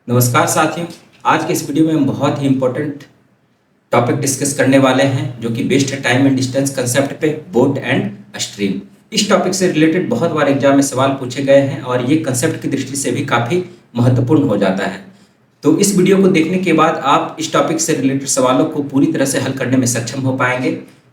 नमस्कार साथियों। आज के इस वीडियो में हम बहुत ही इम्पोर्टेंट टॉपिक डिस्कस करने वाले हैं जो कि बेस्ड है टाइम एंड डिस्टेंस कंसेप्ट पे, बोट एंड स्ट्रीम। इस टॉपिक से रिलेटेड बहुत बार एग्जाम में सवाल पूछे गए हैं और ये कंसेप्ट की दृष्टि से भी काफ़ी महत्वपूर्ण हो जाता है। तो इस वीडियो को देखने के बाद आप इस टॉपिक से रिलेटेड सवालों को पूरी तरह से हल करने में सक्षम हो पाएंगे।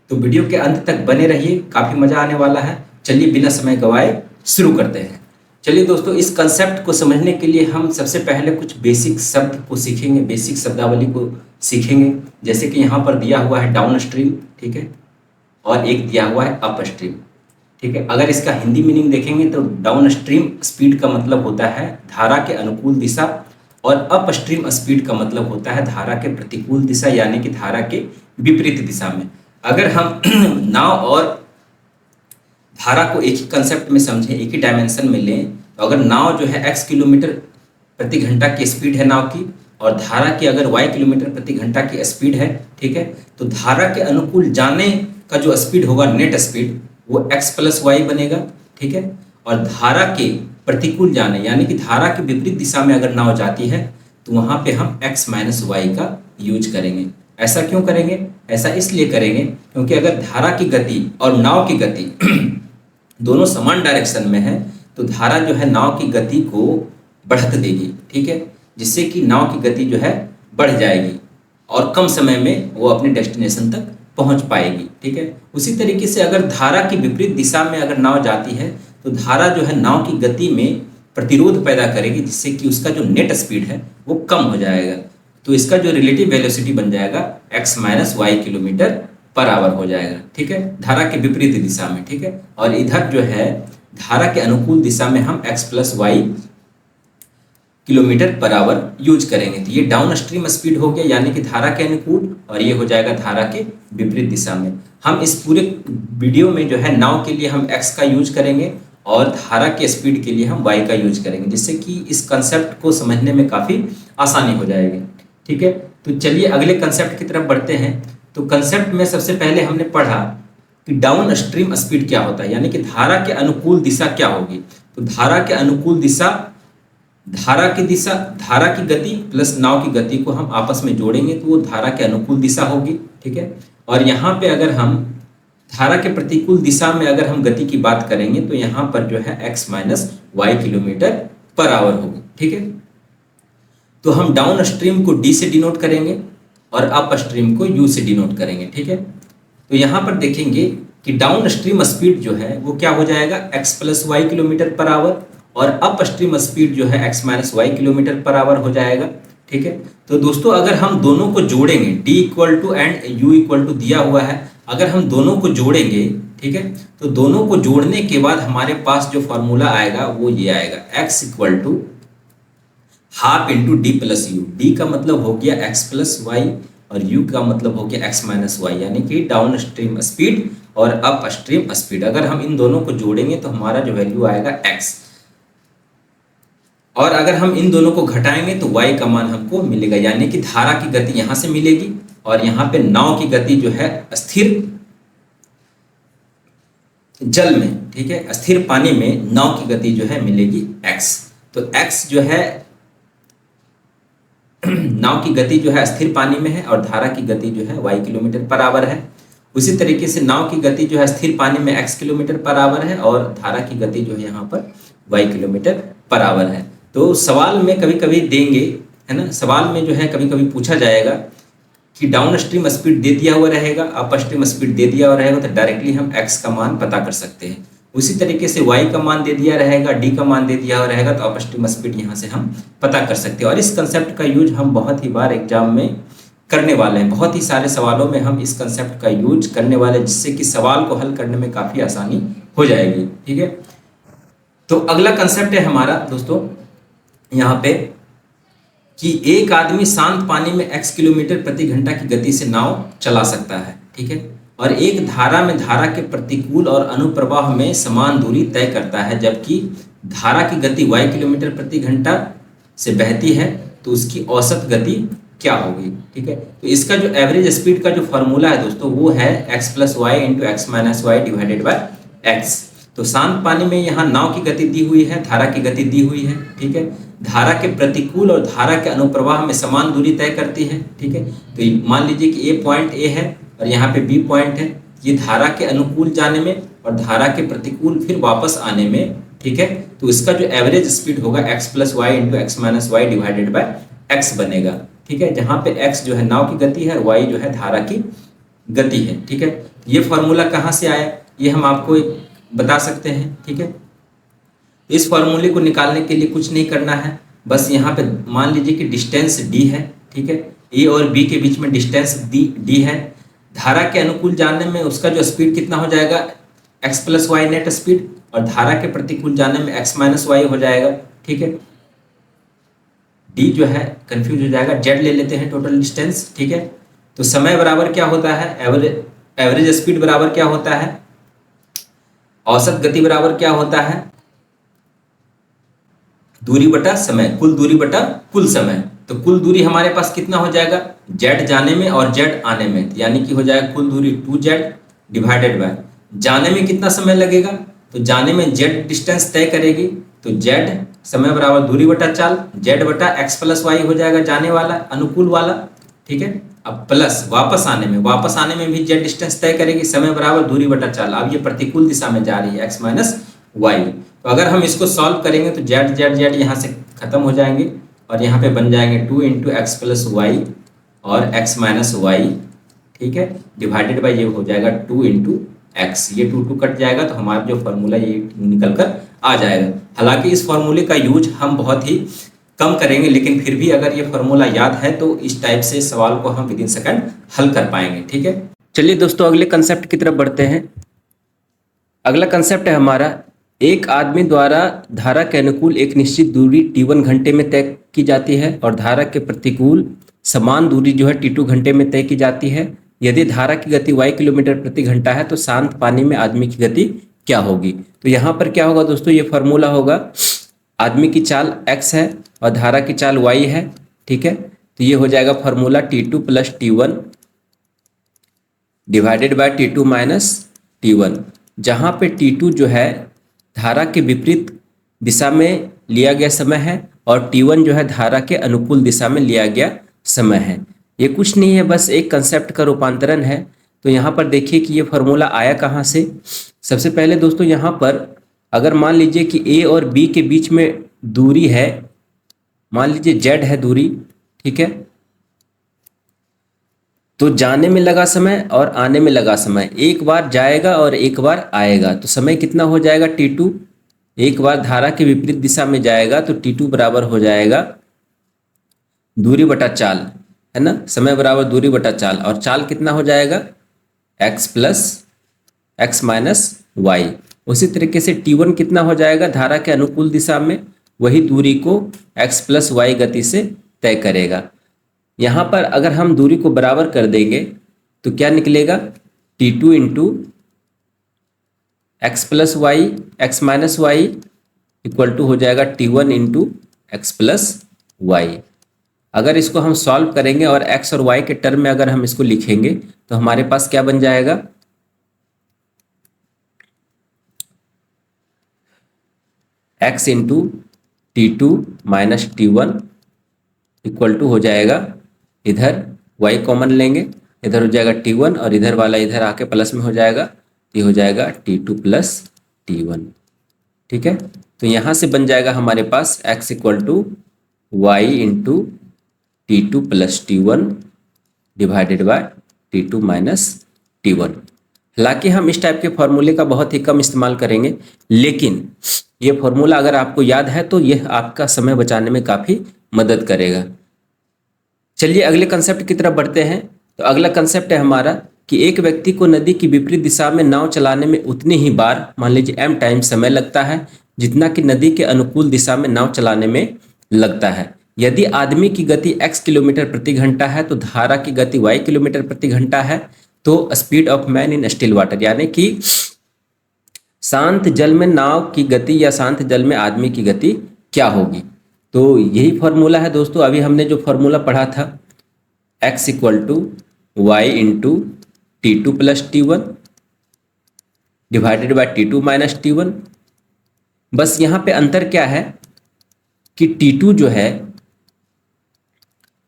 तो वीडियो के अंत तक बने रहिए, काफ़ी मज़ा आने वाला है। चलिए बिना समय गवाए शुरू करते हैं। चलिए दोस्तों, इस कंसेप्ट को समझने के लिए हम सबसे पहले कुछ बेसिक शब्द को सीखेंगे, बेसिक शब्दावली को सीखेंगे। जैसे कि यहाँ पर दिया हुआ है डाउन स्ट्रीम, ठीक है, और एक दिया हुआ है अप स्ट्रीम, ठीक है। अगर इसका हिंदी मीनिंग देखेंगे तो डाउन स्ट्रीम स्पीड का मतलब होता है धारा के अनुकूल दिशा, और अप स्ट्रीम स्पीड का मतलब होता है धारा के प्रतिकूल दिशा, यानी कि धारा के विपरीत दिशा में। अगर हम नाव और धारा को एक ही कंसेप्ट में समझें, एक ही डायमेंशन में लें, तो अगर नाव जो है x किलोमीटर प्रति घंटा की स्पीड है नाव की, और धारा की अगर y किलोमीटर प्रति घंटा की स्पीड है, ठीक है, तो धारा के अनुकूल जाने का जो स्पीड होगा, नेट स्पीड, वो x प्लस वाई बनेगा, ठीक है। और धारा के प्रतिकूल जाने यानी कि धारा के विपरीत दिशा में अगर नाव जाती है तो वहाँ पे हम x माइनस वाई का यूज करेंगे। ऐसा क्यों करेंगे? ऐसा इसलिए करेंगे क्योंकि अगर धारा की गति और नाव की गति दोनों समान डायरेक्शन में है तो धारा जो है नाव की गति को बढ़त देगी, ठीक है, जिससे कि नाव की गति जो है बढ़ जाएगी और कम समय में वो अपने डेस्टिनेशन तक पहुंच पाएगी, ठीक है। उसी तरीके से अगर धारा की विपरीत दिशा में अगर नाव जाती है तो धारा जो है नाव की गति में प्रतिरोध पैदा करेगी, जिससे कि उसका जो नेट स्पीड है वो कम हो जाएगा। तो इसका जो रिलेटिव वेलोसिटी बन जाएगा x minus y kilometre per hour हो जाएगा, ठीक है, धारा के विपरीत दिशा में, ठीक है। और इधर जो है धारा के अनुकूल दिशा में हम x plus y kilometre per hour use करेंगे। तो ये डाउन स्ट्रीम स्पीड हो गया, यानी कि धारा के अनुकूल, और ये हो जाएगा धारा के विपरीत दिशा में। हम इस पूरे वीडियो में जो है नाव के लिए हम x का यूज करेंगे और धारा के स्पीड के लिए हम y का यूज करेंगे, जिससे कि इस कंसेप्ट को समझने में काफ़ी आसानी हो जाएगी, ठीक है। तो चलिए अगले कंसेप्ट की तरफ बढ़ते हैं। तो कंसेप्ट में सबसे पहले हमने पढ़ा कि डाउन स्ट्रीम स्पीड क्या होता है, यानी कि धारा के अनुकूल दिशा क्या होगी। तो धारा के अनुकूल दिशा, धारा की गति प्लस नाव की गति को हम आपस में जोड़ेंगे तो वो धारा के अनुकूल दिशा होगी, ठीक है। और यहाँ पे अगर हम धारा के प्रतिकूल दिशा में अगर हम गति की बात करेंगे तो यहाँ पर जो है x minus y kilometre per hour होगी, ठीक है। तो हम डाउन स्ट्रीम को d से डिनोट करेंगे और अप स्ट्रीम को u से डिनोट करेंगे, ठीक है। तो यहाँ पर देखेंगे कि डाउन स्ट्रीम स्पीड जो है वो क्या हो जाएगा, x plus y kilometre per hour, और अप स्ट्रीम स्पीड जो है x minus y kilometre per hour हो जाएगा, ठीक है। तो दोस्तों अगर हम दोनों को जोड़ेंगे, d equal to and u equal to दिया हुआ है, अगर हम दोनों को जोड़ेंगे, ठीक है, तो दोनों को जोड़ने के बाद हमारे पास जो फॉर्मूला आएगा वो ये आएगा, x equal to half into D plus U. D का मतलब हो गया x प्लस वाई और u का मतलब हो गया x माइनस वाई, यानी कि डाउन स्ट्रीम स्पीड और अप स्ट्रीम स्पीड। अगर हम इन दोनों को जोड़ेंगे तो हमारा जो वैल्यू आएगा x, और अगर हम इन दोनों को घटाएंगे तो y का मान हमको मिलेगा, यानी कि धारा की गति यहाँ से मिलेगी और यहाँ पे नाव की गति जो है स्थिर जल में, ठीक है, स्थिर पानी में नाव की गति जो है मिलेगी x। तो x जो है नाव की गति जो है स्थिर पानी में है और धारा की गति जो है y किलोमीटर पर आवर है। उसी तरीके से नाव की गति जो है स्थिर पानी में x किलोमीटर पर आवर है और धारा की गति जो है यहाँ पर y किलोमीटर पर आवर है। तो सवाल में कभी कभी देंगे, है ना, सवाल में जो है कभी कभी पूछा जाएगा कि डाउन स्ट्रीम स्पीड दे दिया हुआ रहेगा, अप स्ट्रीम स्पीड दे दिया हुआ रहेगा, तो डायरेक्टली हम x का मान पता कर सकते हैं। उसी तरीके से y का मान दे दिया रहेगा, d का मान दे दिया हुआ रहेगा, तो अप स्ट्रीम स्पीड यहाँ से हम पता कर सकते हैं। और इस कंसेप्ट का यूज हम बहुत ही बार एग्जाम में करने वाले हैं, बहुत ही सारे सवालों में हम इस कंसेप्ट का यूज करने वाले हैं, जिससे कि सवाल को हल करने में काफ़ी आसानी हो जाएगी, ठीक है। तो अगला कंसेप्ट है हमारा दोस्तों यहाँ पे कि एक आदमी शांत पानी में x किलोमीटर प्रति घंटा की गति से नाव चला सकता है, ठीक है, और एक धारा में धारा के प्रतिकूल और अनुप्रवाह में समान दूरी तय करता है, जबकि धारा की गति y किलोमीटर प्रति घंटा से बहती है, तो उसकी औसत गति क्या होगी, ठीक है। तो इसका जो एवरेज स्पीड का जो फॉर्मूला है दोस्तों वो है x plus y into x minus y divided by x। तो शांत पानी में यहाँ नाव की गति दी हुई है, धारा की गति दी हुई है, ठीक है। धारा के प्रतिकूल और धारा के अनुप्रवाह में समान दूरी तय करती है। ठीक है, तो मान लीजिए कि ए पॉइंट ए है और यहाँ पे बी पॉइंट है। ये धारा के अनुकूल जाने में और धारा के प्रतिकूल फिर वापस आने में, ठीक है, तो इसका जो एवरेज स्पीड होगा x plus y into x minus y divided by x बनेगा। ठीक है, जहाँ पे x जो है नाव की गति है और y जो है धारा की गति है। ठीक है, ये फॉर्मूला कहाँ से आया ये हम आपको बता सकते हैं। ठीक है, इस फॉर्मूले को निकालने के लिए कुछ नहीं करना है, बस यहाँ पे मान लीजिए कि डिस्टेंस d है। ठीक है, a और b के बीच में डिस्टेंस d है। धारा के अनुकूल जानने में उसका जो स्पीड कितना हो जाएगा x plus y net speed, और धारा के प्रतिकूल जानने में x माइनस वाई हो जाएगा। ठीक है, d जो है कंफ्यूज हो जाएगा, z ले लेते हैं टोटल डिस्टेंस। ठीक है, तो समय बराबर क्या होता है, एवरेज स्पीड बराबर क्या होता है, औसत गति बराबर क्या होता है, दूरी बटा समय, कुल दूरी बटा कुल समय। तो कुल दूरी हमारे पास कितना हो जाएगा, z जाने में और z आने में, यानी कि हो जाएगा कुल दूरी 2z डिवाइडेड बाय जाने में कितना समय लगेगा, तो जाने में z डिस्टेंस तय करेगी, तो z समय बराबर दूरी बटा चाल, z बटा x प्लस वाई हो जाएगा जाने वाला अनुकूल वाला। ठीक है, अब प्लस वापस आने में भी z डिस्टेंस तय करेगी, समय बराबर दूरी बटा चाल। अब ये प्रतिकूल दिशा में जा रही है x माइनस वाई, तो अगर हम इसको सॉल्व करेंगे तो z z z यहाँ से खत्म हो जाएंगे और यहाँ पे बन जाएंगे 2 इंटू एक्स प्लस वाई और x माइनस वाई। ठीक है, डिवाइडेड बाई ये हो जाएगा 2 इंटू एक्स, ये 2 कट जाएगा तो हमारा जो फॉर्मूला ये निकल कर आ जाएगा। हालांकि इस फॉर्मूले का यूज हम बहुत ही कम करेंगे, लेकिन फिर भी अगर ये फॉर्मूला याद है तो इस टाइप से सवाल को हम विद इन सेकंड हल कर पाएंगे। ठीक है, चलिए दोस्तों अगले कंसेप्ट की तरफ बढ़ते हैं। अगला कंसेप्ट है हमारा, एक आदमी द्वारा धारा के अनुकूल एक निश्चित दूरी t1 घंटे में तय की जाती है और धारा के प्रतिकूल समान दूरी जो है t2 घंटे में तय की जाती है। यदि धारा की गति y किलोमीटर प्रति घंटा है तो शांत पानी में आदमी की गति क्या होगी। तो यहाँ पर क्या होगा दोस्तों, ये फॉर्मूला होगा, आदमी की चाल x है और धारा की चाल y है। ठीक है, तो ये हो जाएगा formula t2 plus t1 divided by t2 minus t1, जहाँ पे t2 जो है धारा के विपरीत दिशा में लिया गया समय है और t1 जो है धारा के अनुकूल दिशा में लिया गया समय है। ये कुछ नहीं है, बस एक कंसेप्ट का रूपांतरण है। तो यहाँ पर देखिए कि ये फॉर्मूला आया कहाँ से। सबसे पहले दोस्तों यहाँ पर अगर मान लीजिए कि a और b के बीच में दूरी है, मान लीजिए z है दूरी, ठीक है, तो जाने में लगा समय और आने में लगा समय, एक बार जाएगा और एक बार आएगा, तो समय कितना हो जाएगा t2। एक बार धारा के विपरीत दिशा में जाएगा तो t2 बराबर हो जाएगा दूरी बटा चाल, है ना, समय बराबर दूरी बटा चाल, और चाल कितना हो जाएगा x plus x minus y. उसी तरीके से t1 कितना हो जाएगा, धारा के अनुकूल दिशा में वही दूरी को x प्लस वाई गति से तय करेगा। यहाँ पर अगर हम दूरी को बराबर कर देंगे तो क्या निकलेगा, t2 into x plus y x minus y equal to हो जाएगा t1 into x plus Y. अगर इसको हम सॉल्व करेंगे और x और y के टर्म में अगर हम इसको लिखेंगे तो हमारे पास क्या बन जाएगा, x into t2 minus t1 equal to हो जाएगा, इधर y कॉमन लेंगे, इधर हो जाएगा t1 और इधर वाला इधर आके प्लस में हो जाएगा, ये हो जाएगा t2 प्लस t1। ठीक है, तो यहाँ से बन जाएगा हमारे पास x equal to y into t2 plus t1 divided by t2 minus t1। हालांकि हम इस टाइप के फॉर्मूले का बहुत ही कम इस्तेमाल करेंगे, लेकिन ये फॉर्मूला अगर आपको याद है तो यह आपका समय बचाने में काफ़ी मदद करेगा। चलिए अगले कंसेप्ट की तरफ बढ़ते हैं। तो अगला कंसेप्ट है हमारा कि एक व्यक्ति को नदी की विपरीत दिशा में नाव चलाने में उतनी ही बार, मान लीजिए m टाइम समय लगता है जितना कि नदी के अनुकूल दिशा में नाव चलाने में लगता है। यदि आदमी की गति x किलोमीटर प्रति घंटा है तो धारा की गति y किलोमीटर प्रति घंटा है, तो speed of man in still water, यानी कि शांत जल में नाव की गति या शांत जल में आदमी की गति क्या होगी। तो यही फॉर्मूला है दोस्तों, अभी हमने जो फॉर्मूला पढ़ा था, x equal to y into t2 plus t1 divided by t2 minus t1। बस यहाँ पे अंतर क्या है, कि T2 जो है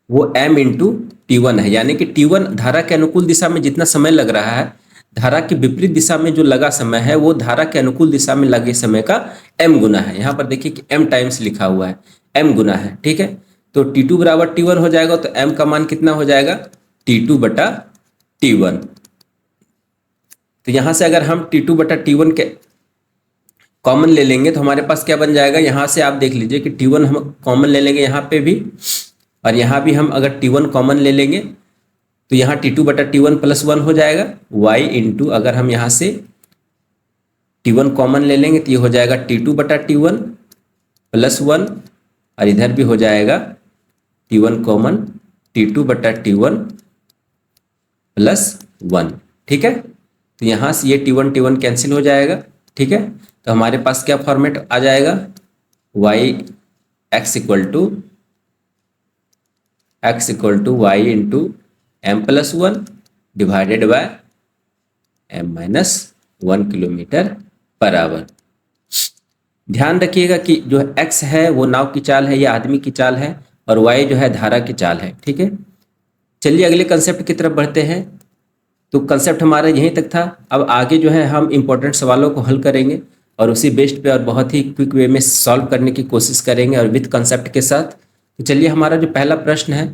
वो m इंटू T1 है, यानी कि T1 धारा के अनुकूल दिशा में जितना समय लग रहा है, धारा के विपरीत दिशा में जो लगा समय है वो धारा के अनुकूल दिशा में लगे समय का m गुना है। यहाँ पर देखिए कि m टाइम्स लिखा हुआ है, m गुना है, ठीक है। तो T2 बराबर T1 हो जाएगा, तो m का मान कितना हो जाएगा, T2 बटा T1। तो यहाँ से अगर हम T2 बटा T1 के कॉमन ले लेंगे तो हमारे पास क्या बन जाएगा, यहाँ से आप देख लीजिए कि T1 हम कॉमन ले लेंगे यहाँ पे भी, और यहाँ भी हम अगर T1 कॉमन ले लेंगे तो यहाँ T2 बटा T1 प्लस 1 हो जाएगा, y इंटू अगर हम यहाँ से T1 कॉमन ले लेंगे तो ये हो जाएगा T2 बटा T1 प्लस 1, और इधर भी हो जाएगा T1 कॉमन T2 बटा T1 प्लस 1, ठीक है। तो यहाँ से ये T1 कैंसिल हो जाएगा, ठीक है। तो हमारे पास क्या फॉर्मेट आ जाएगा, x equal to y into M plus 1 divided by m minus 1 kilometre per hour. ध्यान रखिएगा कि जो x है वो नाव की चाल है या आदमी की चाल है, और y जो है धारा की चाल है, ठीक है। चलिए अगले कंसेप्ट की तरफ बढ़ते हैं। तो कंसेप्ट हमारा यहीं तक था। अब आगे जो है हम इंपॉर्टेंट सवालों को हल करेंगे और उसी बेस्ड पे और बहुत ही क्विक वे में सॉल्व करने की कोशिश करेंगे और विद कंसेप्ट के साथ। तो चलिए हमारा जो पहला प्रश्न है,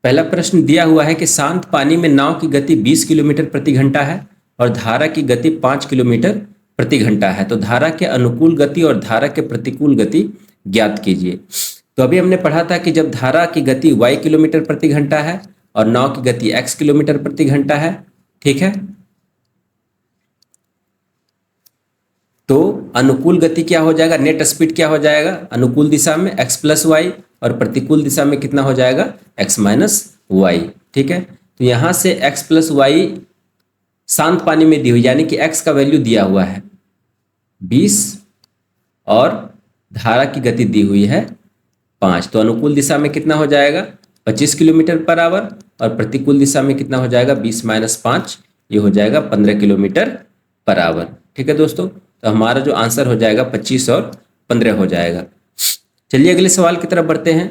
पहला प्रश्न दिया हुआ है कि शांत पानी में नाव की गति 20 किलोमीटर प्रति घंटा है और धारा की गति 5 किलोमीटर प्रति घंटा है। तो धारा के अनुकूल गति और धारा के प्रतिकूल गति ज्ञात कीजिए। तो अभी हमने पढ़ा था कि जब धारा की गति y किलोमीटर प्रति घंटा है और नाव की गति x किलोमीटर प्रति घंटा है, ठीक है, तो अनुकूल गति क्या हो जाएगा, नेट स्पीड क्या हो जाएगा, अनुकूल दिशा में x प्लस वाई और प्रतिकूल दिशा में कितना हो जाएगा, x माइनस वाई, ठीक है। तो यहाँ से x प्लस वाई शांत पानी में दी हुई, यानी कि x का वैल्यू दिया हुआ है 20 और धारा की गति दी हुई है 5। तो अनुकूल दिशा में कितना हो जाएगा 25 किलोमीटर पर आवर और प्रतिकूल दिशा में कितना हो जाएगा 20 माइनस 5, ये हो जाएगा 15 किलोमीटर पर आवर, ठीक है दोस्तों। तो हमारा जो आंसर हो जाएगा 25 और 15 हो जाएगा। चलिए अगले सवाल की तरफ बढ़ते हैं।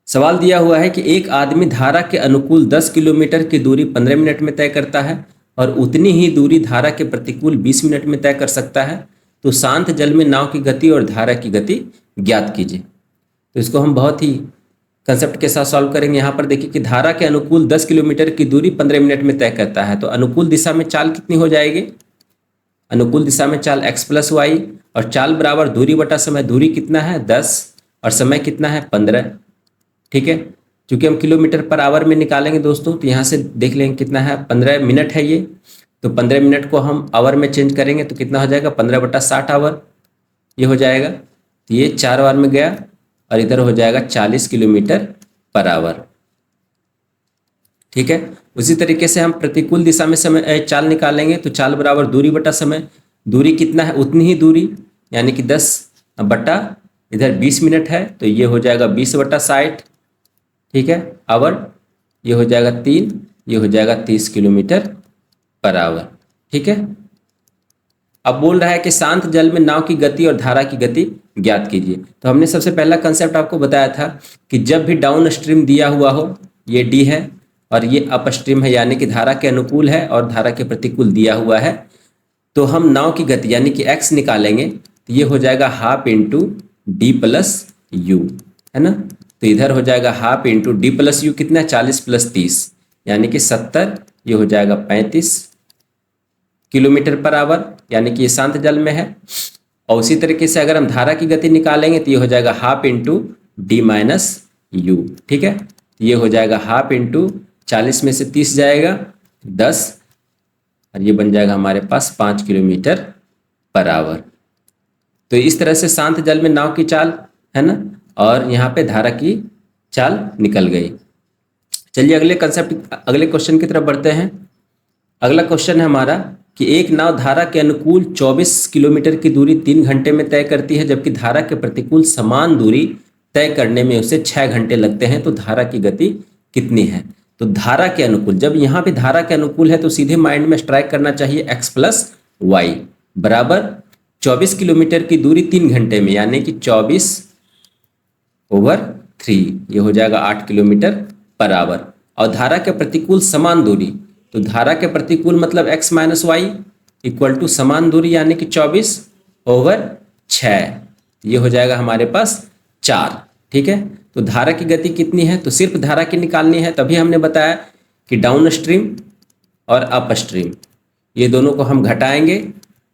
सवाल दिया हुआ है कि एक आदमी धारा के अनुकूल 10 किलोमीटर की दूरी 15 मिनट में तय करता है और उतनी ही दूरी धारा के प्रतिकूल 20 मिनट में तय कर सकता है। तो शांत जल में नाव की गति और धारा की गति ज्ञात कीजिए। तो इसको हम बहुत ही कंसेप्ट के साथ सॉल्व करेंगे। यहाँ पर देखिए कि धारा के अनुकूल 10 किलोमीटर की दूरी 15 मिनट में तय करता है। तो अनुकूल दिशा में चाल कितनी हो जाएगी, अनुकूल दिशा में चाल x प्लस वाई, और चाल बराबर दूरी बटा समय, दूरी कितना है 10 और समय कितना है 15, ठीक है। चूंकि हम किलोमीटर पर आवर में निकालेंगे दोस्तों, तो यहाँ से देख लेंगे कितना है 15 मिनट है ये। तो 15 मिनट को हम आवर में चेंज करेंगे तो कितना हो जाएगा 15 बटा 60 आवर, ये हो जाएगा। तो ये 4 आवर में गया और इधर हो जाएगा 40 किलोमीटर पर आवर, ठीक है। उसी तरीके से हम प्रतिकूल दिशा में समय चाल निकालेंगे तो चाल बराबर दूरी बटा समय, दूरी कितना है उतनी ही दूरी, यानी कि 10 बटा इधर 20 मिनट है तो ये हो जाएगा 20 बटा 60, ठीक है, आवर। ये हो जाएगा 3, ये हो जाएगा 30 किलोमीटर पर आवर, ठीक है। अब बोल रहा है कि शांत जल में नाव की गति और धारा की गति ज्ञात कीजिए। तो हमने सबसे पहला कंसेप्ट आपको बताया था कि जब भी डाउन स्ट्रीम दिया हुआ हो, ये डी है और ये अप स्ट्रीम है, यानी कि धारा के अनुकूल है और धारा के प्रतिकूल दिया हुआ है, तो हम नाव की गति यानी कि x निकालेंगे तो ये हो जाएगा half into D plus you, है ना। तो इधर हो जाएगा half into D plus you कितना 40 प्लस 30 यानी कि 70, ये हो जाएगा 35 किलोमीटर पर आवर, यानी कि ये शांत जल में है। और उसी तरीके से अगर हम धारा की गति निकालेंगे तो ये हो जाएगा half into D minus you, ठीक है। ये हो जाएगा हाफ इंटू 40 में से 30 जाएगा 10 और ये बन जाएगा हमारे पास 5 किलोमीटर पर आवर। तो इस तरह से शांत जल में नाव की चाल है ना, और यहाँ पे धारा की चाल निकल गई। चलिए अगले क्वेश्चन की तरफ बढ़ते हैं। अगला क्वेश्चन है हमारा कि एक नाव धारा के अनुकूल 24 किलोमीटर की दूरी 3 घंटे में तय करती है, जबकि धारा के प्रतिकूल समान दूरी तय करने में उसे 6 घंटे लगते हैं। तो धारा की गति कितनी है। तो धारा के अनुकूल, जब यहाँ पे धारा के अनुकूल है तो सीधे माइंड में स्ट्राइक करना चाहिए x प्लस वाई बराबर 24 किलोमीटर की दूरी 3 घंटे में, यानी कि 24 ओवर 3, ये हो जाएगा 8 किलोमीटर पर आवर। और धारा के प्रतिकूल समान दूरी, तो धारा के प्रतिकूल मतलब x minus y equal to समान दूरी यानी कि 24 ओवर 6, ये हो जाएगा हमारे पास 4। ठीक है, तो धारा की गति कितनी है, तो सिर्फ धारा की निकालनी है। तभी हमने बताया कि डाउन स्ट्रीम और अप स्ट्रीम ये दोनों को हम घटाएंगे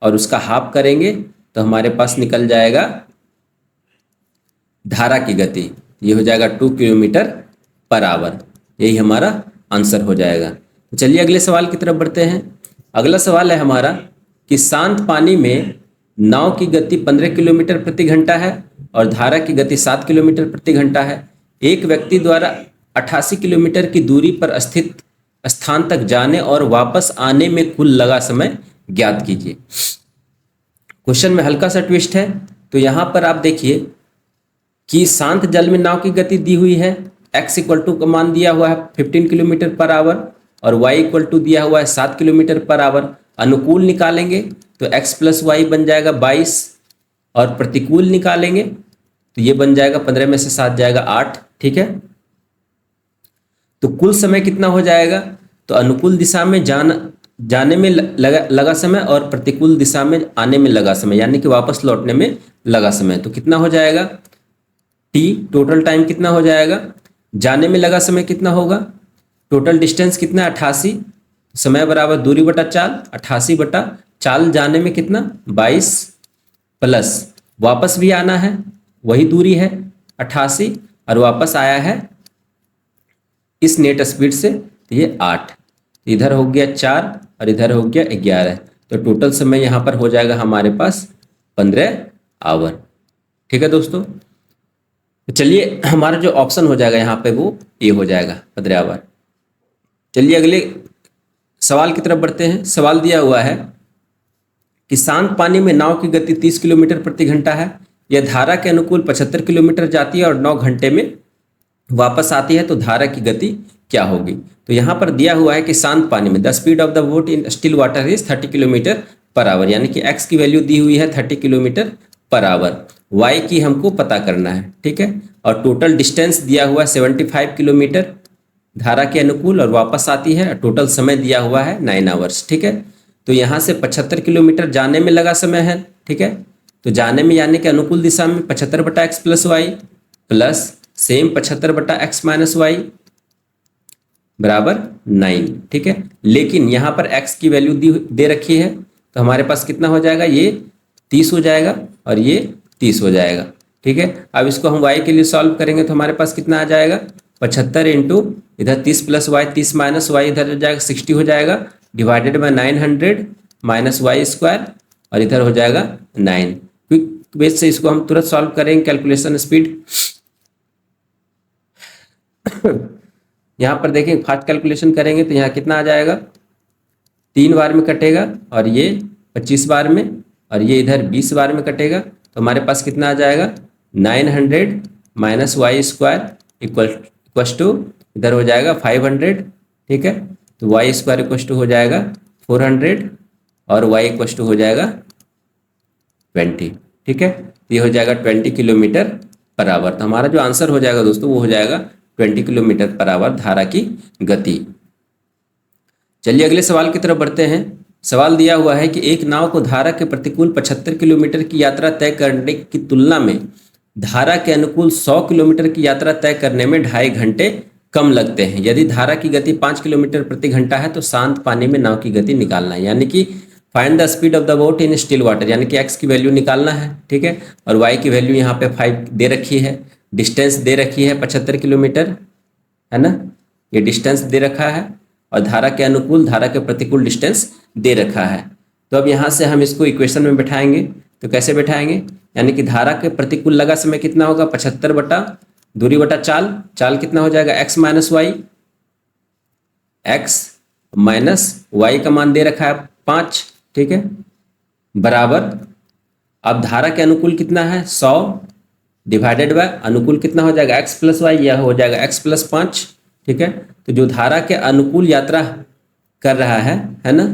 और उसका हाफ करेंगे तो हमारे पास निकल जाएगा धारा की गति, ये हो जाएगा 2 किलोमीटर पर आवर। यही हमारा आंसर हो जाएगा। तो चलिए अगले सवाल की तरफ बढ़ते हैं। अगला सवाल है हमारा कि शांत पानी में नाव की गति 15 किलोमीटर प्रति घंटा है और धारा की गति 7 किलोमीटर प्रति घंटा है। एक व्यक्ति द्वारा 88 किलोमीटर की दूरी पर स्थित स्थान तक जाने और वापस आने में कुल लगा समय ज्ञात कीजिए। क्वेश्चन में हल्का सा ट्विस्ट है। तो यहाँ पर आप देखिए कि शांत जल में नाव की गति दी हुई है, x इक्वल टू का मान दिया हुआ है 15 किलोमीटर पर आवर और y इक्वल टू दिया हुआ है 7 किलोमीटर पर आवर। अनुकूल निकालेंगे तो x प्लस वाई बन जाएगा 22 और प्रतिकूल निकालेंगे तो ये बन जाएगा 15 में से 7 जाएगा 8। ठीक है, तो कुल समय कितना हो जाएगा, तो अनुकूल दिशा में जाने में लगा समय और प्रतिकूल दिशा में आने में लगा समय यानी कि वापस लौटने में लगा समय। तो कितना हो जाएगा t, टोटल टाइम कितना हो जाएगा, जाने में लगा समय कितना होगा, टोटल डिस्टेंस कितना 88, समय बराबर दूरी बटा चाल, 88 बटा चाल जाने में कितना 22 प्लस वापस भी आना है वही दूरी है 88 और वापस आया है इस नेट स्पीड से तो ये 8, इधर हो गया 4 और इधर हो गया 11, तो टोटल समय यहाँ पर हो जाएगा हमारे पास 15 आवर। ठीक है दोस्तों, तो चलिए हमारा जो ऑप्शन हो जाएगा यहाँ पे वो ए हो जाएगा 15 आवर। चलिए अगले सवाल की तरफ बढ़ते हैं। सवाल दिया हुआ है कि शांत पानी में नाव की गति 30 किलोमीटर प्रति घंटा है, यह धारा के अनुकूल 75 किलोमीटर जाती है और 9 घंटे में वापस आती है, तो धारा की गति क्या होगी। तो यहाँ पर दिया हुआ है कि शांत पानी में the speed of the boat in still water is 30 kilometre per our, यानी कि x की वैल्यू दी हुई है 30 किलोमीटर पर आवर, y की हमको पता करना है। ठीक है, और टोटल डिस्टेंस दिया हुआ है 75 किलोमीटर धारा के अनुकूल और वापस आती है, टोटल समय दिया हुआ है 9 आवर्स। ठीक है, तो यहाँ से 75 किलोमीटर जाने में लगा समय है। ठीक है, तो जाने में यानी कि अनुकूल दिशा में 75 बटा x plus y plus same 75 बटा एक्स माइनस वाई बराबर 9। ठीक है, लेकिन यहाँ पर x की वैल्यू दे रखी है तो हमारे पास कितना हो जाएगा, ये 30 हो जाएगा और ये 30 हो जाएगा। ठीक है, अब इसको हम y के लिए सॉल्व करेंगे तो हमारे पास कितना आ जाएगा 75 इंटू इधर 30 प्लस वाई 30 माइनस वाई इधर हो जाएगा 60 हो जाएगा divided by 900 minus y square और इधर हो जाएगा 9। क्विक बेस से इसको हम तुरंत सॉल्व करेंगे कैलकुलेशन स्पीड। यहाँ पर देखें फास्ट कैलकुलेशन करेंगे तो यहाँ कितना आ जाएगा, 3 बार में कटेगा और ये 25 बार में और ये इधर 20 बार में कटेगा, तो हमारे पास कितना आ जाएगा 900 minus y square equal to इधर हो जाएगा 500। ठीक है, तो वाई स्क्वायर इक्वल टू हो जाएगा 400 और वाई इक्वल टू हो जाएगा 20। ठीक है, तो ये हो जाएगा 20 किलोमीटर पर आवर। तो हमारा जो आंसर हो जाएगा दोस्तों वो हो जाएगा 20 किलोमीटर पर आवर धारा की गति। चलिए अगले सवाल की तरफ बढ़ते हैं। सवाल दिया हुआ है कि एक नाव को धारा के प्रतिकूल 75 किलोमीटर की यात्रा तय करने की तुलना में धारा के अनुकूल 100 किलोमीटर की यात्रा तय करने में 2.5 घंटे कम लगते हैं। यदि धारा की गति 5 किलोमीटर प्रति घंटा है तो शांत पानी में नाव की गति निकालना है, यानी कि find the speed of the boat in still water, यानी कि x की वैल्यू निकालना है। ठीक है, और y की वैल्यू यहाँ पे 5 दे रखी है, डिस्टेंस दे रखी है 75 किलोमीटर है ना, ये डिस्टेंस दे रखा है और धारा के अनुकूल धारा के प्रतिकूल डिस्टेंस दे रखा है। तो अब यहाँ से हम इसको इक्वेशन में बैठाएंगे, तो कैसे बैठाएंगे, यानी कि धारा के प्रतिकूल लगा समय कितना होगा 75 बटा दूरी बटा चाल, चाल कितना हो जाएगा x minus y, x minus y का मान दे रखा है 5। ठीक है, बराबर अब धारा के अनुकूल कितना है 100 डिवाइडेड बाय अनुकूल कितना हो जाएगा x प्लस वाई, यह हो जाएगा x प्लस 5। ठीक है, तो जो धारा के अनुकूल यात्रा कर रहा है ना,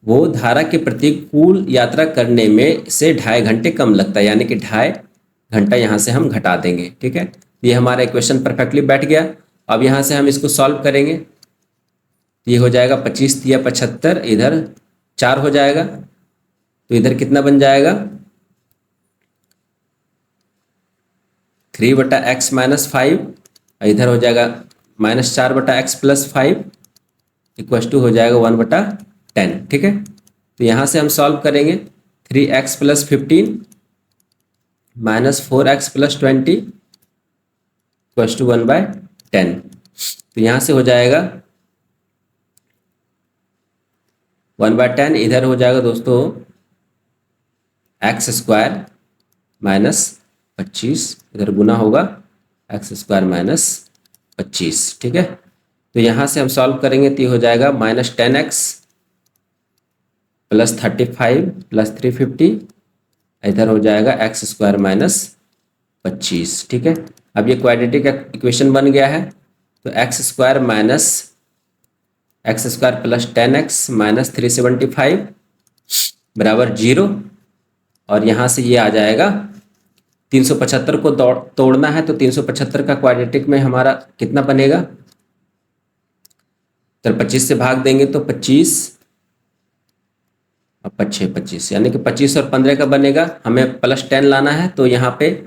वो धारा के प्रतिकूल यात्रा करने में से 2.5 घंटे कम लगता है, यानी कि 2.5 घंटा यहाँ से हम घटा देंगे। ठीक है, ये हमारा इक्वेशन परफेक्टली बैठ गया। अब यहाँ से हम इसको सॉल्व करेंगे, ये हो जाएगा 25 तिया 75, इधर 4 हो जाएगा, तो इधर कितना बन जाएगा 3/x - 5, इधर हो जाएगा -4/x + 5 = हो जाएगा 1/10। ठीक है, तो यहाँ से हम सॉल्व करेंगे 3x + 15 - 4x + 20 = 1/10। तो यहाँ से हो जाएगा 1/10, इधर हो जाएगा दोस्तों x² - 25, इधर गुना होगा x² - 25। ठीक है, तो यहाँ से हम सॉल्व करेंगे तो ये हो जाएगा -10x + 35 + 350, इधर हो जाएगा x² - 25। ठीक है, अब ये क्वाड्रेटिक इक्वेशन बन गया है, तो x² + 10x - 375 = 0, और यहाँ से ये आ जाएगा 375 को तोड़ना है, तो 375 का क्वाड्रेटिक में हमारा कितना बनेगा, तो 25 से भाग देंगे तो 25 और 5 25, यानी कि 25 और 15 का बनेगा। हमें +10 लाना है, तो यहाँ पे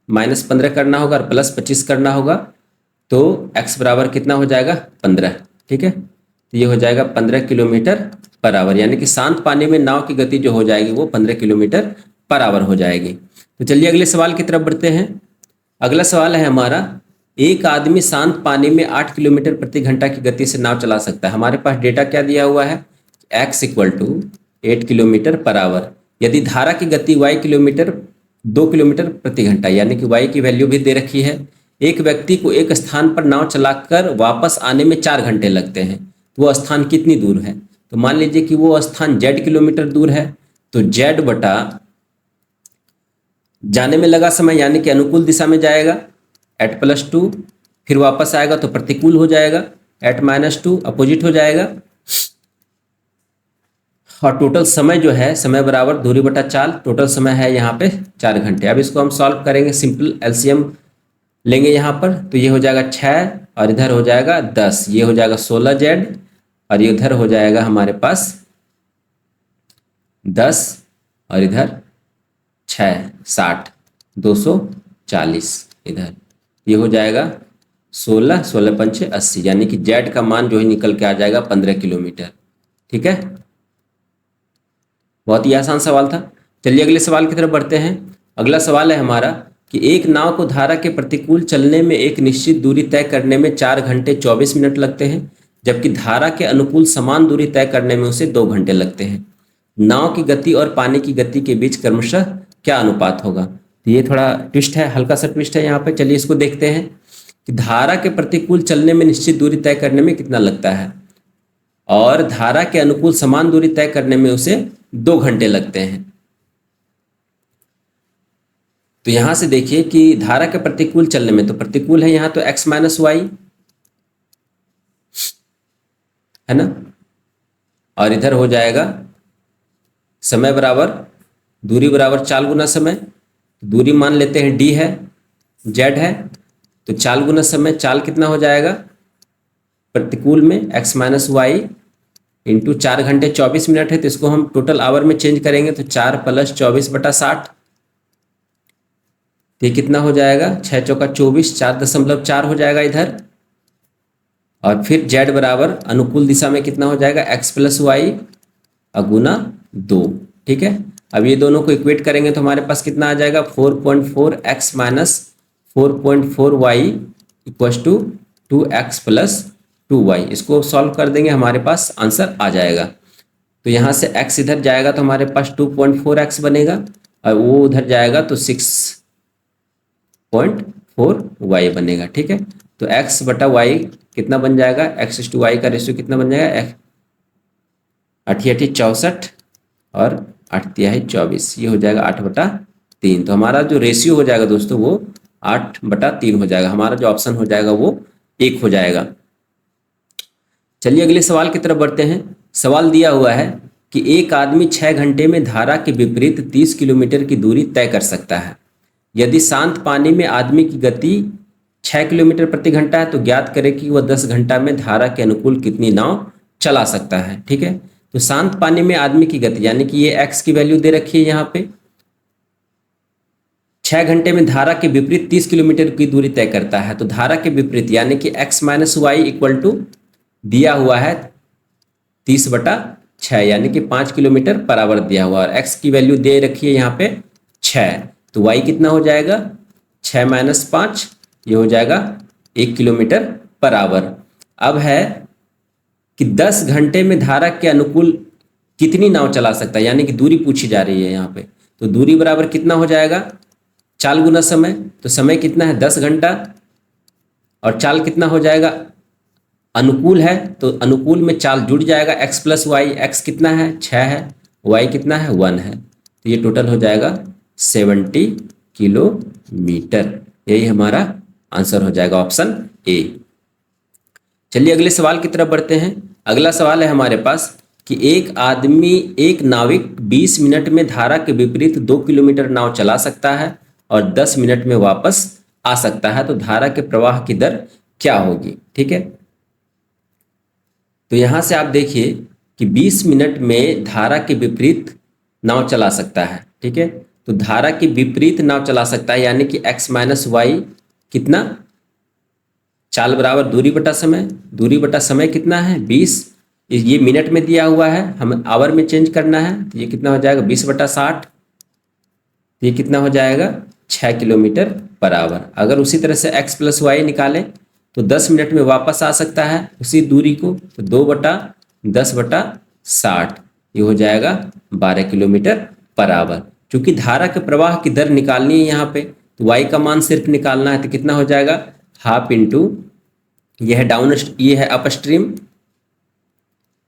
-15 करना होगा और +25 करना होगा, तो x बराबर कितना हो जाएगा 15। ठीक है, तो ये हो जाएगा 15 km/h, यानी कि शांत पानी में नाव की गति जो हो जाएगी वो 15 km/h हो जाएगी। तो चलिए अगले सवाल की तरफ बढ़ते हैं। अगला सवाल है हमारा, एक आदमी शांत पानी में 8 किलोमीटर प्रति घंटा की गति से नाव चला सकता है। हमारे पास डेटा क्या दिया हुआ है, x = 8 km/h, यदि धारा की गति y 2 किलोमीटर प्रति घंटा, यानी कि y की वैल्यू भी दे रखी है। एक व्यक्ति को एक स्थान पर नाव चलाकर वापस आने में 4 घंटे लगते हैं, तो वो स्थान कितनी दूर है। तो मान लीजिए कि वो स्थान z किलोमीटर दूर है, तो z बटा जाने में लगा समय, यानी कि अनुकूल दिशा में जाएगा at +2, फिर वापस आएगा तो प्रतिकूल हो जाएगा at -2, अपोजिट हो जाएगा, और टोटल समय जो है समय बराबर दूरी बटा चाल, टोटल समय है यहाँ पे 4 घंटे। अब इसको हम सॉल्व करेंगे, सिंपल एलसीएम लेंगे यहाँ पर, तो ये हो जाएगा 6 और इधर हो जाएगा 10, ये हो जाएगा 16z, और ये इधर हो जाएगा हमारे पास 10 और इधर 6 60 240, इधर ये हो जाएगा 16 16 पंचे 80, यानी कि z का मान जो है निकल के आ जाएगा 15 किलोमीटर। ठीक है, बहुत ही आसान सवाल था। चलिए अगले सवाल की तरफ बढ़ते हैं। अगला सवाल है हमारा कि एक नाव को धारा के प्रतिकूल चलने में एक निश्चित दूरी तय करने में 4 घंटे 24 मिनट लगते हैं, जबकि धारा के अनुकूल समान दूरी तय करने में उसे 2 घंटे लगते हैं। नाव की गति और पानी की गति के बीच क्रमशः क्या अनुपात होगा। तो ये थोड़ा ट्विस्ट है, हल्का सा ट्विस्ट है यहाँ पे। चलिए इसको देखते हैं कि धारा के प्रतिकूल चलने में निश्चित दूरी तय करने में कितना लगता है, और धारा के अनुकूल समान दूरी तय करने में उसे 2 घंटे लगते हैं। तो यहां से देखिए कि धारा के प्रतिकूल चलने में, तो प्रतिकूल है यहाँ तो x - y है ना, और इधर हो जाएगा समय बराबर दूरी बराबर चाल गुना समय। दूरी मान लेते हैं d है, z है, तो चाल गुना समय, चाल कितना हो जाएगा प्रतिकूल में x - y इंटू 4 घंटे 24 मिनट है, तो इसको हम टोटल आवर में चेंज करेंगे तो 4 + 24/60, तो ये कितना हो जाएगा 6 चौका 24, 4.4 हो जाएगा इधर, और फिर z बराबर अनुकूल दिशा में कितना हो जाएगा x + y गुना 2। ठीक है, अब ये दोनों को इक्वेट करेंगे तो हमारे पास कितना आ जाएगा 4.4x - 4.4y = 2x + 2y। इसको सॉल्व कर देंगे, हमारे पास आंसर आ जाएगा। तो यहाँ से x इधर जाएगा तो हमारे पास 2.4x बनेगा, और वो उधर जाएगा तो 6.4y बनेगा। ठीक है, तो x बटा y कितना बन जाएगा, x/y का रेशियो कितना बन जाएगा 8 × 64 और 8 × 24, ये हो जाएगा 8/3। तो हमारा जो रेशियो हो जाएगा दोस्तों वो 8/3 हो जाएगा। हमारा जो ऑप्शन हो जाएगा वो 1 हो जाएगा। चलिए अगले सवाल की तरफ बढ़ते हैं। सवाल दिया हुआ है कि एक आदमी 6 घंटे में धारा के विपरीत 30 किलोमीटर की दूरी तय कर सकता है। यदि शांत पानी में आदमी की गति 6 किलोमीटर प्रति घंटा है, तो ज्ञात करें कि वह 10 घंटा में धारा के अनुकूल कितनी नाव चला सकता है। ठीक है, तो शांत पानी में आदमी की गति, यानी कि ये x की वैल्यू दे रखी है यहाँ पे, 6 घंटे में धारा के विपरीत 30 किलोमीटर की दूरी तय करता है। तो धारा के विपरीत यानी कि x minus y equal to दिया हुआ है 30/6, यानी कि 5 किलोमीटर पर आवर दिया हुआ, और x की वैल्यू दे रखी है यहाँ पे 6, तो y कितना हो जाएगा 6 माइनस 5, ये हो जाएगा 1 किलोमीटर पर आवर। अब है कि 10 घंटे में धारा के अनुकूल कितनी नाव चला सकता है, यानी कि दूरी पूछी जा रही है यहाँ पे। तो दूरी बराबर कितना हो जाएगा, चाल गुना समय, तो समय कितना है 10 घंटा, और चाल कितना हो जाएगा, अनुकूल है तो अनुकूल में चाल जुड़ जाएगा, x प्लस वाई, x कितना है 6 है, y कितना है 1 है, तो ये टोटल हो जाएगा 70 किलोमीटर। यही हमारा आंसर हो जाएगा ऑप्शन ए। चलिए अगले सवाल की तरफ बढ़ते हैं। अगला सवाल है हमारे पास कि एक नाविक 20 मिनट में धारा के विपरीत 2 किलोमीटर नाव चला सकता है और 10 मिनट में वापस आ सकता है, तो धारा के प्रवाह की दर क्या होगी। ठीक है, तो यहां से आप देखिए कि 20 मिनट में धारा के विपरीत नाव चला सकता है। ठीक है, तो धारा के विपरीत नाव चला सकता है, यानी कि x माइनस वाई कितना, चाल बराबर दूरी बटा समय, दूरी बटा समय कितना है 20, ये मिनट में दिया हुआ है, हमें आवर में चेंज करना है, तो ये कितना हो जाएगा 20/60, ये कितना हो जाएगा 6 किलोमीटर पर आवर। अगर उसी तरह से x प्लस वाई निकालें तो 10 मिनट में वापस आ सकता है उसी दूरी को, तो 2/10/60, ये हो जाएगा 12 किलोमीटर पर आवर। चूंकि धारा के प्रवाह की दर निकालनी है यहाँ पे, तो y का मान सिर्फ निकालना है, तो कितना हो जाएगा हाफ इंटू, यह डाउन, ये है अपस्ट्रीम,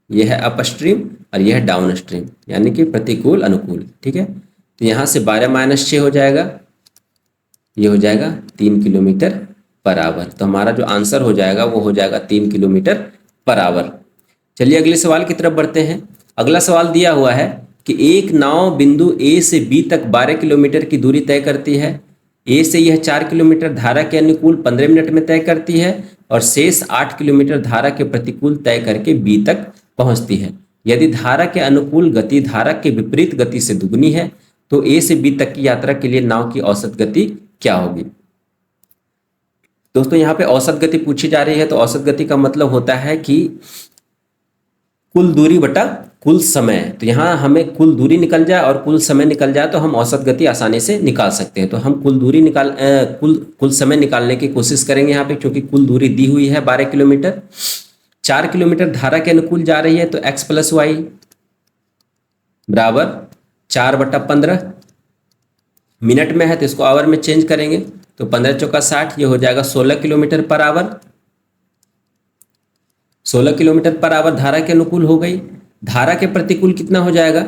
यह है अपस्ट्रीम और यह है डाउन स्ट्रीम, यानी कि प्रतिकूल अनुकूल। ठीक है, तो यहाँ से 12-6 हो जाएगा, ये हो जाएगा 3 किलोमीटर पर आवर। तो हमारा जो आंसर हो जाएगा वो हो जाएगा 3 किलोमीटर पर आवर। चलिए अगले सवाल की तरफ बढ़ते हैं। अगला सवाल दिया हुआ है कि एक नाव बिंदु ए से बी तक 12 किलोमीटर की दूरी तय करती है। ए से यह 4 किलोमीटर धारा के अनुकूल 15 मिनट में तय करती है और शेष 8 किलोमीटर धारा के प्रतिकूल तय करके बी तक पहुंचती है। यदि धारा के अनुकूल गति धारा के विपरीत गति से दुगनी है तो ए से बी तक की यात्रा के लिए नाव की औसत गति क्या होगी। दोस्तों यहाँ पे औसत गति पूछी जा रही है, तो औसत गति का मतलब होता है कि कुल दूरी बटा कुल समय। तो यहाँ हमें कुल दूरी निकल जाए और कुल समय निकल जाए तो हम औसत गति आसानी से निकाल सकते हैं। तो हम कुल दूरी कुल समय निकालने की कोशिश करेंगे यहाँ पे, क्योंकि कुल दूरी दी हुई है 12 किलोमीटर। 4 किलोमीटर धारा के अनुकूल जा रही है, तो x प्लस वाई बराबर 4/15, मिनट में है तो इसको आवर में चेंज करेंगे, तो 15×4 = 60, ये हो जाएगा 16 kilometre per our. 16 kilometre per our धारा के अनुकूल हो गई। धारा के प्रतिकूल कितना हो जाएगा,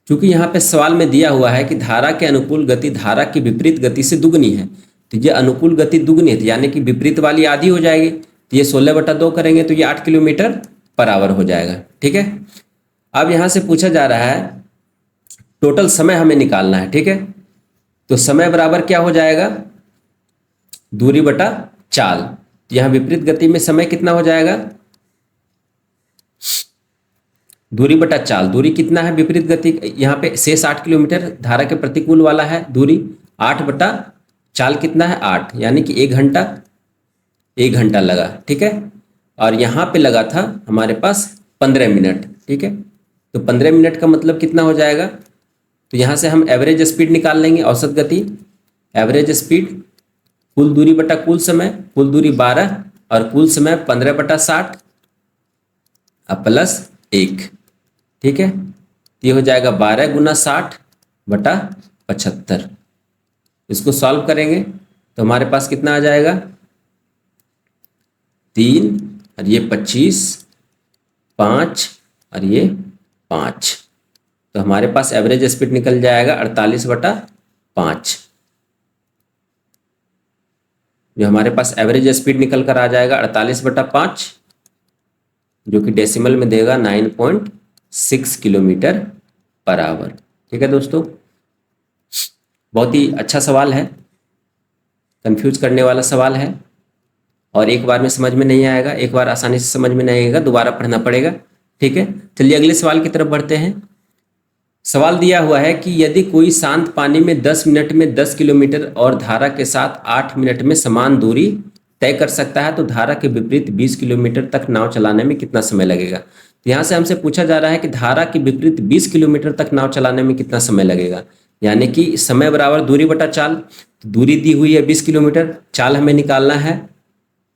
क्योंकि यहाँ पे सवाल में दिया हुआ है कि धारा के अनुकूल गति धारा की विपरीत गति से दुगनी है, तो ये अनुकूल गति दुगनी है, यानी कि विपरीत वाली आधी हो जाएगी, तो ये 16/2 करेंगे तो ये 8 किलोमीटर पर आवर हो जाएगा। ठीक है, अब यहाँ से पूछा जा रहा है टोटल समय हमें निकालना है। ठीक है, तो समय बराबर क्या हो जाएगा, दूरी बटा चाल। यहाँ विपरीत गति में समय कितना हो जाएगा, दूरी बटा चाल। दूरी कितना है विपरीत गति, यहाँ पे शेष 8 किलोमीटर धारा के प्रतिकूल वाला है, दूरी 8 बटा चाल कितना है 8, यानी कि 1 घंटा लगा। ठीक है, और यहाँ पे लगा था हमारे पास 15 मिनट। ठीक है, तो 15 मिनट का मतलब कितना हो जाएगा, तो यहाँ से हम एवरेज स्पीड निकाल लेंगे, औसत गति, एवरेज स्पीड, कुल दूरी बटा कुल समय, कुल दूरी 12 और कुल समय 15/60 प्लस 1। ठीक है, ये हो जाएगा 12 × 60/75। इसको सॉल्व करेंगे तो हमारे पास कितना आ जाएगा 3 और ये 25, 5 और ये 5, तो हमारे पास एवरेज स्पीड निकल जाएगा 48/5। जो हमारे पास एवरेज स्पीड निकल कर आ जाएगा 48/5, जो कि डेसिमल में देगा 9.6 किलोमीटर पर आवर। ठीक है दोस्तों, बहुत ही अच्छा सवाल है, कंफ्यूज करने वाला सवाल है और एक बार में समझ में नहीं आएगा, एक बार आसानी से समझ में नहीं आएगा, दोबारा पढ़ना पड़ेगा। ठीक है, चलिए अगले सवाल की तरफ बढ़ते हैं। सवाल दिया हुआ है कि यदि कोई शांत पानी में 10 मिनट में 10 किलोमीटर और धारा के साथ 8 मिनट में समान दूरी तय कर सकता है तो धारा के विपरीत 20 किलोमीटर तक नाव चलाने में कितना समय लगेगा। तो यहाँ से हमसे पूछा जा रहा है कि धारा के विपरीत 20 किलोमीटर तक नाव चलाने में कितना समय लगेगा, यानी कि समय बराबर दूरी बटा चाल। तो दूरी दी हुई है 20 किलोमीटर, चाल हमें निकालना है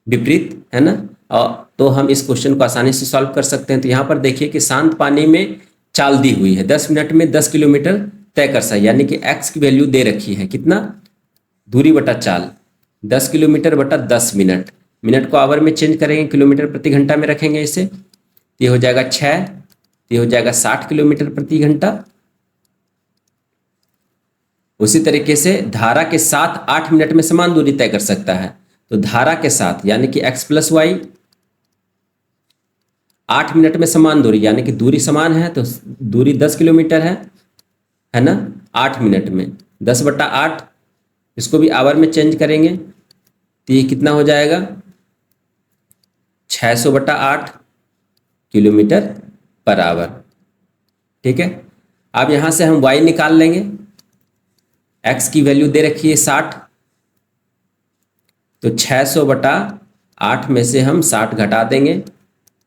विपरीत, है ना। और तो हम इस क्वेश्चन को आसानी से सॉल्व कर सकते हैं। तो यहाँ पर देखिए कि शांत पानी में चाल दी हुई है 10 मिनट में 10 किलोमीटर तय कर सकता है, यानी कि x की वैल्यू दे रखी है कितना, दूरी बटा चाल 10 किलोमीटर बटा 10 मिनट। मिनट को आवर में चेंज करेंगे, किलोमीटर प्रति घंटा में रखेंगे इसे, ये हो जाएगा 6, ये हो जाएगा 60 किलोमीटर प्रति घंटा। उसी तरीके से धारा के साथ 8 मिनट में समान दूरी तय कर सकता है। तो धारा के साथ यानी कि x प्लस वाई 8 मिनट में समान दूरी, यानी कि दूरी समान है तो दूरी 10 किलोमीटर है ना। 8 मिनट में 10 बटा 8, इसको भी आवर में चेंज करेंगे तो ये कितना हो जाएगा 600 बटा 8 किलोमीटर पर आवर। ठीक है, अब यहाँ से हम y निकाल लेंगे, x की वैल्यू दे रखी है 60, तो 600 बटा 8 में से हम 60 घटा देंगे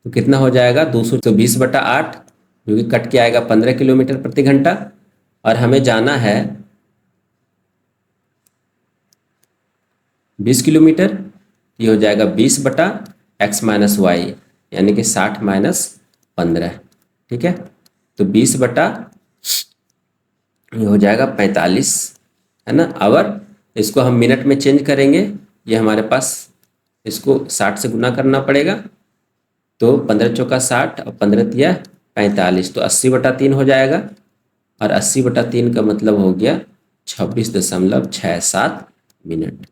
तो कितना हो जाएगा 220 बटा 8, जो कि कट के आएगा 15 किलोमीटर प्रति घंटा। और हमें जाना है 20 किलोमीटर, ये हो जाएगा 20 बटा x माइनस वाई, यानी कि 60 माइनस 15। ठीक है, तो 20 बटा ये हो जाएगा 45, है ना आवर। इसको हम मिनट में चेंज करेंगे, ये हमारे पास इसको 60 से गुना करना पड़ेगा, तो 15 चौका 60 और 15 तिया 45, तो 80 बटा 3 हो जाएगा। और 80 बटा 3 का मतलब हो गया 26.67 मिनट।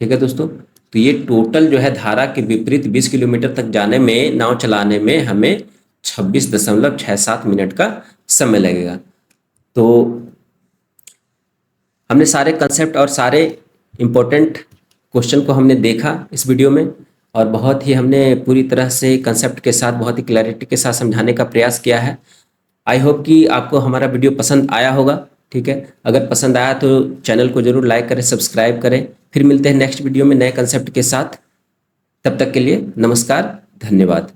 ठीक है दोस्तों, तो ये टोटल जो है धारा के विपरीत 20 किलोमीटर तक जाने में, नाव चलाने में हमें 26.67 मिनट का समय लगेगा। तो हमने सारे कंसेप्ट और सारे इम्पोर्टेंट क्वेश्चन को हमने देखा इस वीडियो में, और बहुत ही हमने पूरी तरह से कंसेप्ट के साथ बहुत ही क्लैरिटी के साथ समझाने का प्रयास किया है। आई होप कि आपको हमारा वीडियो पसंद आया होगा। ठीक है, अगर पसंद आया तो चैनल को जरूर लाइक करें, सब्सक्राइब करें। फिर मिलते हैं नेक्स्ट वीडियो में नए कंसेप्ट के साथ। तब तक के लिए नमस्कार, धन्यवाद।